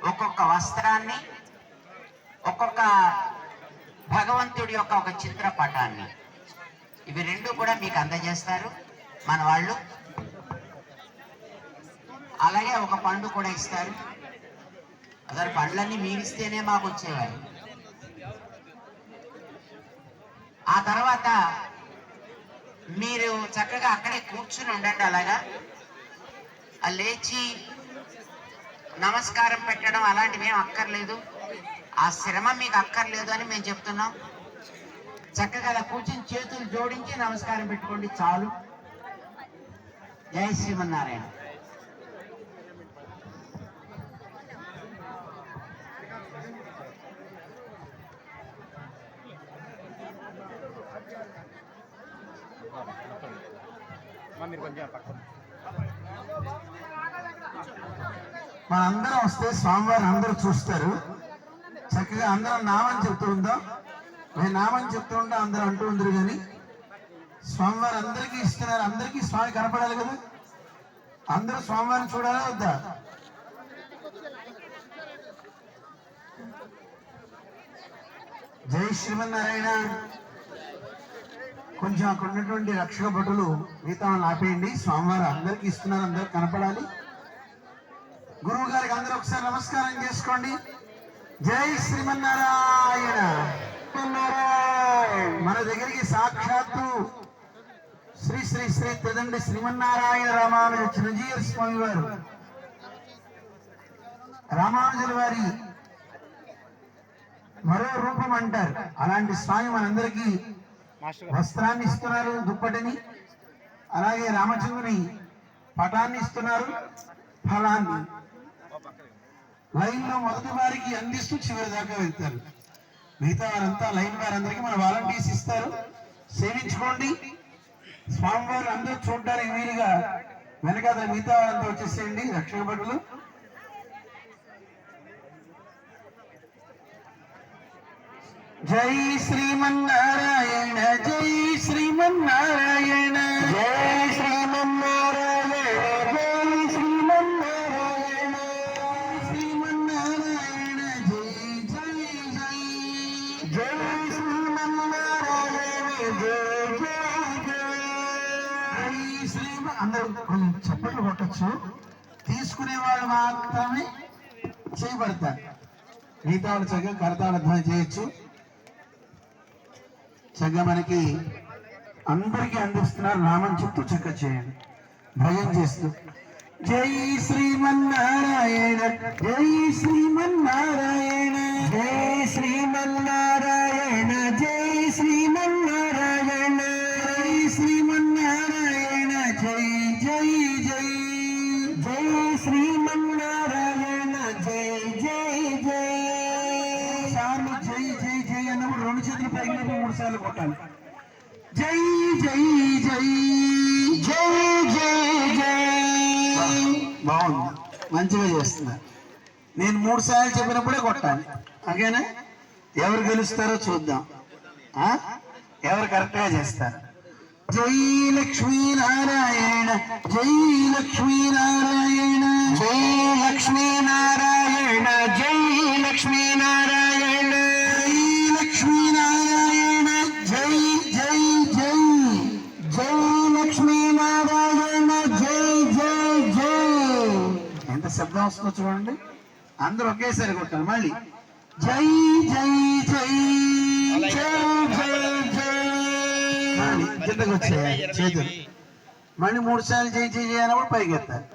ఒక్కొక్క వస్త్రాన్ని, ఒక్కొక్క భగవంతుడి యొక్క ఒక చిత్రపటాన్ని, ఇవి రెండు కూడా మీకు అందజేస్తారు మన వాళ్ళు. అలాగే ఒక పండు కూడా ఇస్తారు. అసలు పండ్లన్నీ మీరిస్తేనే మాకు వచ్చేవారు. ఆ తర్వాత మీరు చక్కగా అక్కడే కూర్చుని ఉండండి. అలాగా లేచి నమస్కారం పెట్టడం అలాంటివి ఏం అక్కర్లేదు. ఆ శ్రమ మీకు అక్కర్లేదు అని మేము చెప్తున్నాం. చక్కగా అలా కూర్చుని చేతులు జోడించి నమస్కారం పెట్టుకోండి చాలు. జై శ్రీమన్నారాయణ. మనందరం వస్తే స్వామివారిని అందరూ చూస్తారు. చక్కగా అందరం నామని చెప్తూ ఉందాం. నేను నామని చెప్తూ ఉంటా, అందరూ అంటూ ఉందరు. కానీ స్వామివారు అందరికీ ఇస్తున్నారు. అందరికీ స్వామి కనపడాలి కదా. అందరూ స్వామివారిని చూడాలా వద్దా? జై శ్రీమన్నారాయణ. కొంచెం అక్కడ ఉన్నటువంటి రక్షక భటులు మిగతా ఆపేయండి. స్వామివారు అందరికీ ఇస్తున్నారు, అందరూ కనపడాలి. గురువు గారికి అందరూ ఒకసారి నమస్కారం చేసుకోండి. జై శ్రీమన్నారాయణ. మన దగ్గరికి సాక్షాత్తు శ్రీ శ్రీ శ్రీ తెదండి శ్రీమన్నారాయణ రామానుజ చిరంజీవి స్వామి వారు, రామానుజుల వారి మరో రూపం అంటారు. అలాంటి స్వామి మనందరికీ వస్త్రాన్ని ఇస్తున్నారు, దుప్పటిని. అలాగే రామచంద్రుని పటాన్ని ఇస్తున్నారు, ఫలాన్ని. లైన్ లో మొదటి వారికి అందిస్తూ చివరి దాకా వెళ్తారు. మిగతా వారంతా లైన్ వారందరికీ మన వాలంటీర్స్ ఇస్తారు. సేవించుకోండి. స్వామివారు అందరూ చూడడానికి వీలుగా వెనకాల మిగతా వారంతా వచ్చేసేయండి రక్షక భటులు. జై శ్రీమన్నారాయణ, జై శ్రీమన్నారాయణ, జై శ్రీమన్నారాయణ, జై శ్రీమన్నారాయణ, శ్రీమన్నారాయణ, జై జై జై, జై శ్రీమన్నారాయణ, జై జై జై, జై శ్రీమ. అందరూ చప్పట్లు కొట్టచ్చు. తీసుకునే వాళ్ళు మాత్రమే చేయబడతారు. మిగతా వాళ్ళు చక్కగా కరతాళ ధ్వని చేయొచ్చు. చక్కగా మనకి అందరికీ అందిస్తున్నారు. నామని చెప్తూ చక్క చేయండి, భయం చేస్తూ. జై శ్రీమన్నారాయణ, జై శ్రీమన్నారాయణ, జై శ్రీమన్నారాయణ, జై శ్రీమన్నారాయణ, జై శ్రీమన్నారాయణ, జై జై జై, జై శ్రీమన్నారాయణ, జై జై జై. సార్లు జై జై జై అన్నప్పుడు రెండు చేతులు పైకి 3 సార్లు కొట్టాలి. జై జై జై, జై జై జై. బాగుంది, మంచిగా చేస్తున్నారు. నేను 3 సార్లు చెప్పినప్పుడే కొట్టాలి. ఓకేనా? ఎవరు గెలుస్తారో చూద్దాం. ఎవరు కరెక్ట్ గా చేస్తారు. జై లక్ష్మీనారాయణ, జై లక్ష్మీనారాయణ, జై లక్ష్మీనారాయణ, జై లక్ష్మీనారాయణ, జై లక్ష్మీనారాయణ, జై జై జై, జై లక్ష్మీనారాయణ, జై జై జై. ఎంత శబ్దం వస్తుందో చూడండి. అందరూ ఒకేసారి కొట్టాలి. మళ్ళీ జై జై జై, జై జై జై. కిందకు వచ్చాయి చేతులు. మళ్ళీ 3 సార్లు జై జై జై అన్నప్పుడు పైకి ఎత్తారు.